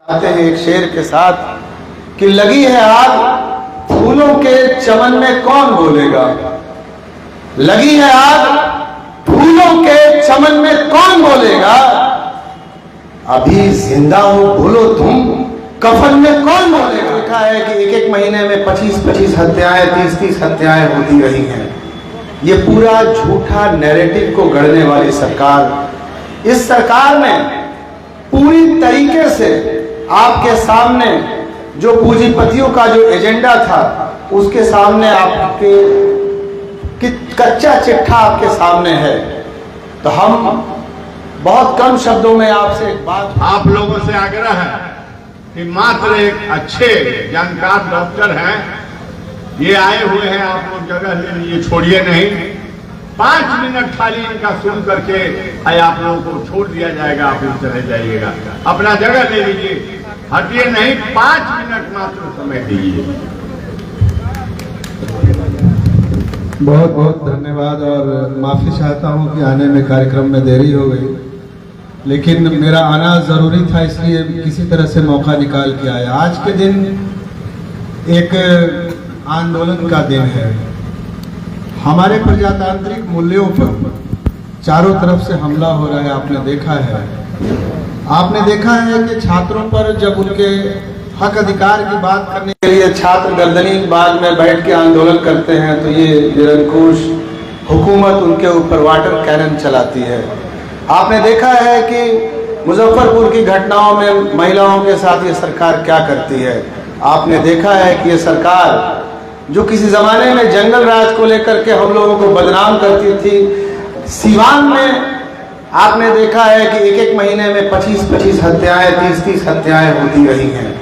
आते हैं एक शेर के साथ कि लगी है आग फूलों के चमन में कौन बोलेगा। लगी है आग फूलों के चमन में कौन बोलेगा। अभी जिंदा हो बोलो तुम कफन में कौन बोलेगा। लिखा है कि एक एक महीने में 25-25 हत्याएं 30-30 हत्याएं होती रही हैं। ये पूरा झूठा नैरेटिव को गढ़ने वाली सरकार, इस सरकार ने पूरी तरीके से आपके सामने जो पूंजीपतियों का जो एजेंडा था उसके सामने आपके कच्चा चिट्ठा आपके सामने है। तो हम बहुत कम शब्दों में आपसे एक बात, आप लोगों से आग्रह है कि मात्र एक अच्छे जानकार डॉक्टर हैं, ये आए हुए हैं, आप लोग जगह ले लीजिए, छोड़िए नहीं। 5 मिनट खाली इनका सुन करके आप लोगों को छोड़ दिया जाएगा, आप लोग चले जाइएगा, अपना जगह ले लीजिए, हटिए नहीं, 5 मिनट मात्र समय दीजिए। बहुत बहुत धन्यवाद और माफी चाहता हूं कि आने में कार्यक्रम में देरी हो गई, लेकिन मेरा आना जरूरी था, इसलिए किसी तरह से मौका निकाल के आया। आज के दिन एक आंदोलन का दिन है। हमारे प्रजातांत्रिक मूल्यों पर चारों तरफ से हमला हो रहा है। आपने देखा है कि छात्रों पर जब उनके हक अधिकार की बात करने के लिए छात्र गर्दनी बाग में बैठ के आंदोलन करते हैं तो ये निरंकुश हुकूमत उनके ऊपर वाटर कैनन चलाती है। आपने देखा है कि मुजफ्फरपुर की घटनाओं में महिलाओं के साथ ये सरकार क्या करती है। आपने देखा है कि ये सरकार जो किसी जमाने में जंगल राज को लेकर के हम लोगों को बदनाम करती थी, सीवान में आपने देखा है कि एक एक महीने में 25-25 हत्याएं 30-30 हत्याएं होती रही हैं।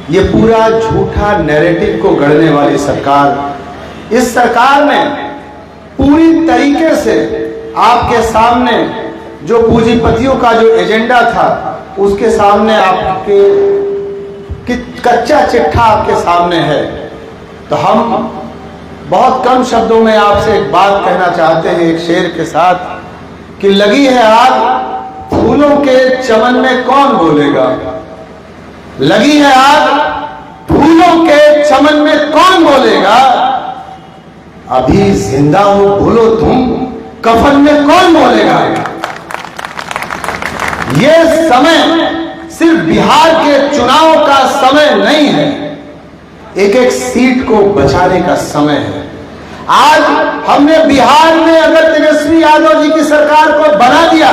ये पूरा झूठा नैरेटिव को गढ़ने वाली सरकार, इस सरकार ने पूरी तरीके से आपके सामने जो पूंजीपतियों का जो एजेंडा था उसके सामने आपके कच्चा चिट्ठा आपके सामने है। तो हम बहुत कम शब्दों में आपसे एक बात कहना चाहते हैं एक शेर के साथ कि लगी है आग फूलों के चमन में कौन बोलेगा। लगी है आग फूलों के चमन में कौन बोलेगा। अभी जिंदा हो बोलो तुम कफन में कौन बोलेगा। ये समय सिर्फ बिहार के चुनाव का समय नहीं है, एक एक सीट को बचाने का समय है। आज हमने बिहार में अगर तेजस्वी यादव जी की सरकार को बना दिया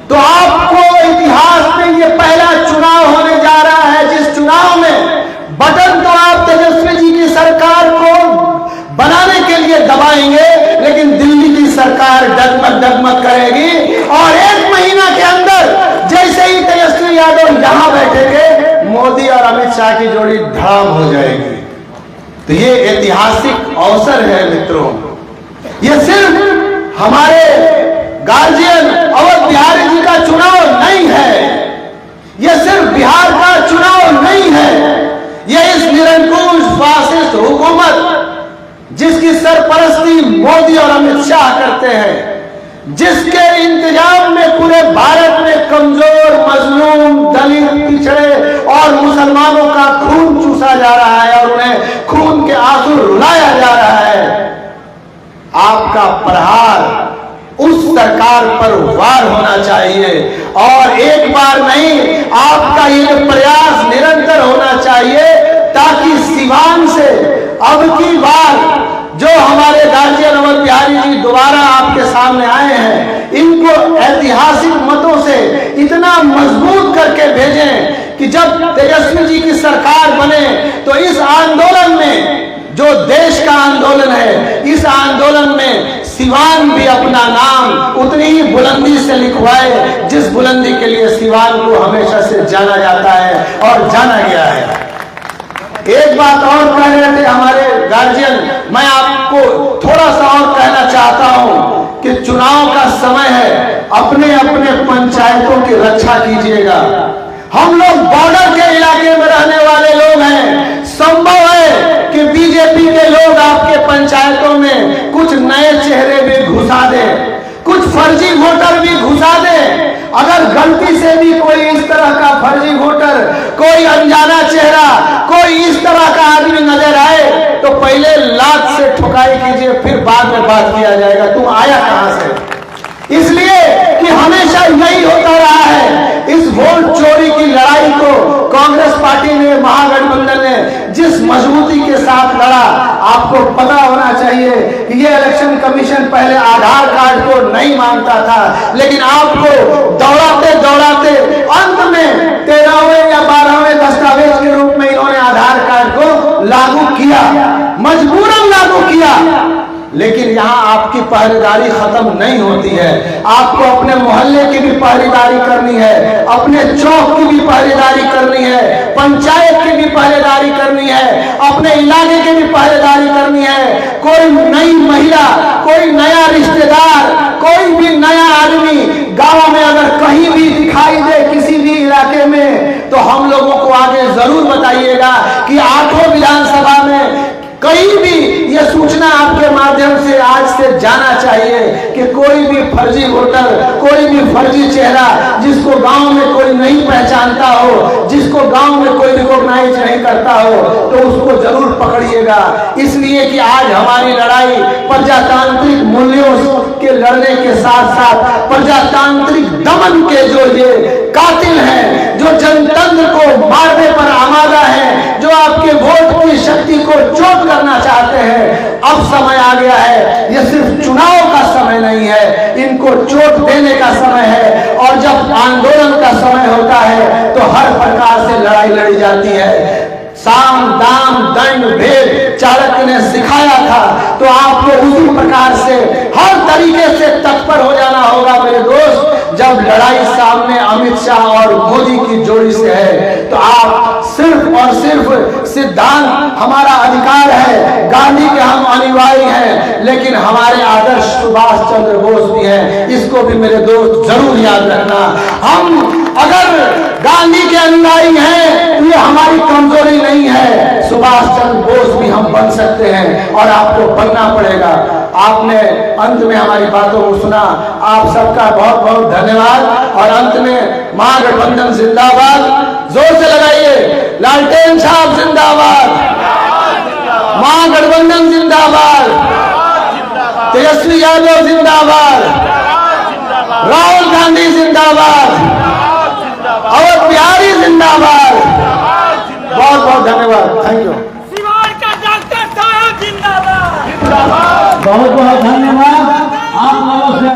तो आपको इतिहास में ये पहला चुनाव होने जा रहा है जिस चुनाव में बटन तो आप तेजस्वी जी की सरकार को बनाने के लिए दबाएंगे, लेकिन दिल्ली की सरकार डगमग करेगी और 1 महीना के अंदर जैसे ही तेजस्वी यादव यहां बैठेंगे मोदी और अमित शाह की जोड़ी धड़ाम हो जाएगी। तो ये ऐतिहासिक अवसर है मित्रों। ये सिर्फ हमारे गार्जियन अवध बिहारी जी का चुनाव नहीं है, ये सिर्फ बिहार का चुनाव नहीं है, ये इस निरंकुश फासिस्ट हुकूमत जिसकी सरपरस्ती मोदी और अमित शाह करते हैं, जिसके इंतजाम में पूरे भारत में कमजोर मजलूम दलित पिछड़े और मुसलमानों का खून चूसा जा रहा है और उन्हें खून के आंसू रुलाया जा रहा है। आपका प्रहार उस सरकार पर वार होना चाहिए और एक बार नहीं, आपका ये प्रयास निरंतर होना चाहिए ताकि सिवान से अब की बार जो हमारे गार्जियन अवध बिहारी जी दोबारा आपके सामने आए हैं, इनको ऐतिहासिक मतों से इतना मजबूत करके भेजें कि जब तेजस्वी जी की सरकार बने तो इस आंदोलन में जो देश का आंदोलन है, इस आंदोलन में सिवान भी अपना नाम उतनी ही बुलंदी से लिखवाए जिस बुलंदी के लिए सिवान को हमेशा से जाना जाता है और जाना गया है। एक बात और कह रहे थे हमारे गार्जियन, मैं आपको थोड़ा सा और कहना चाहता हूं कि चुनाव का समय है, अपने अपने पंचायतों की रक्षा कीजिएगा। हम लोग बॉर्डर के इलाके में रहने वाले लोग हैं, संभव है कि बीजेपी के लोग आपके पंचायतों में कुछ नए चेहरे भी घुसा दें, कुछ फर्जी वोटर भी घुसा दें। अगर गलती से भी कोई इस तरह का फर्जी वोटर कोई अनजाना चेहरा, कोई इस तरह का आदमी नजर आए तो पहले लात से ठुकाई कीजिए, फिर बाद में बात किया जाएगा तुम आया कहां से। इसलिए कि हमेशा यही होता रहा है। इस वोट चोरी की लड़ाई को कांग्रेस पार्टी ने, महागठबंधन ने जिस मजबूती के साथ लड़ा, आपको पता होना चाहिए कि ये इलेक्शन कमीशन पहले आधार कार्ड को नहीं मानता था, लेकिन आपको दौड़ाते दौड़ाते अंत में 13वें या 12वें दस्तावेज के रूप में इन्होंने आधार कार्ड को लागू किया, मजबूरन लागू किया। लेकिन यहां आपकी पहरेदारी खत्म नहीं होती है। आपको अपने मोहल्ले की भी पहरेदारी करनी है, अपने चौक की भी पहरेदारी करनी है, पंचायत की भी पहरेदारी करनी है, अपने इलाके की भी पहरेदारी करनी है। कोई नई महिला, कोई नया रिश्तेदार, कोई भी नया आदमी गांव में अगर कहीं भी दिखाई दे किसी भी इलाके में, तो हम लोगों को आगे जरूर बताइएगा कि 8 विधानसभा में कहीं भी यह सूचना आपके माध्यम से आज से जाना चाहिए कि कोई भी फर्जी वोटर, कोई भी फर्जी चेहरा जिसको गांव में कोई नहीं पहचानता हो, जिसको गांव में कोई रिकॉग्नाइज नहीं करता हो, तो उसको जरूर पकड़िएगा। इसलिए कि आज हमारी लड़ाई प्रजातांत्रिक मूल्यों के लड़ने के साथ साथ प्रजातांत्रिक दमन के जो ये कातिल हैं, जो जनतंत्र को मारने पर आमादा है, जो आपके वोट की शक्ति को चोट करना चाहते हैं, अब समय आ गया है। ये सिर्फ चुनाव का समय नहीं है, इनको चोट देने का समय है। और जब आंदोलन का समय होता है तो हर प्रकार से लड़ाई लड़ी जाती है। साम दाम दंड भेद चाणक्य ने सिखाया था, तो आपको उसी प्रकार से हर तरीके से तत्पर हो जाना होगा मेरे दोस्त। जब लड़ाई सामने अमित शाह और मोदी की जोड़ी से है, तो आप सिर्फ और सिर्फ सिद्धांत हमारा अधिकार है, गांधी के हम अनुयायी हैं, लेकिन हमारे आदर्श सुभाष चंद्र बोस भी हैं। इसको भी मेरे दोस्त जरूर याद रखना। हम अगर गांधी के अनुयायी हैं तो ये हमारी कमजोरी नहीं है, सुभाष चंद्र बोस भी हम बन सकते हैं और आपको बनना पड़ेगा। आपने अंत में हमारी बातों को सुना, आप सबका बहुत बहुत धन्यवाद। और अंत में महागठबंधन जिंदाबाद, जोर से लगाइए, लालटेन साहब जिंदाबाद, महागठबंधन जिंदाबाद, तेजस्वी यादव जिंदाबाद, राहुल गांधी जिंदाबाद, अवध बिहारी जिंदाबाद। बहुत बहुत धन्यवाद, थैंक यू। बहुत बहुत धन्यवाद आप लोगों से।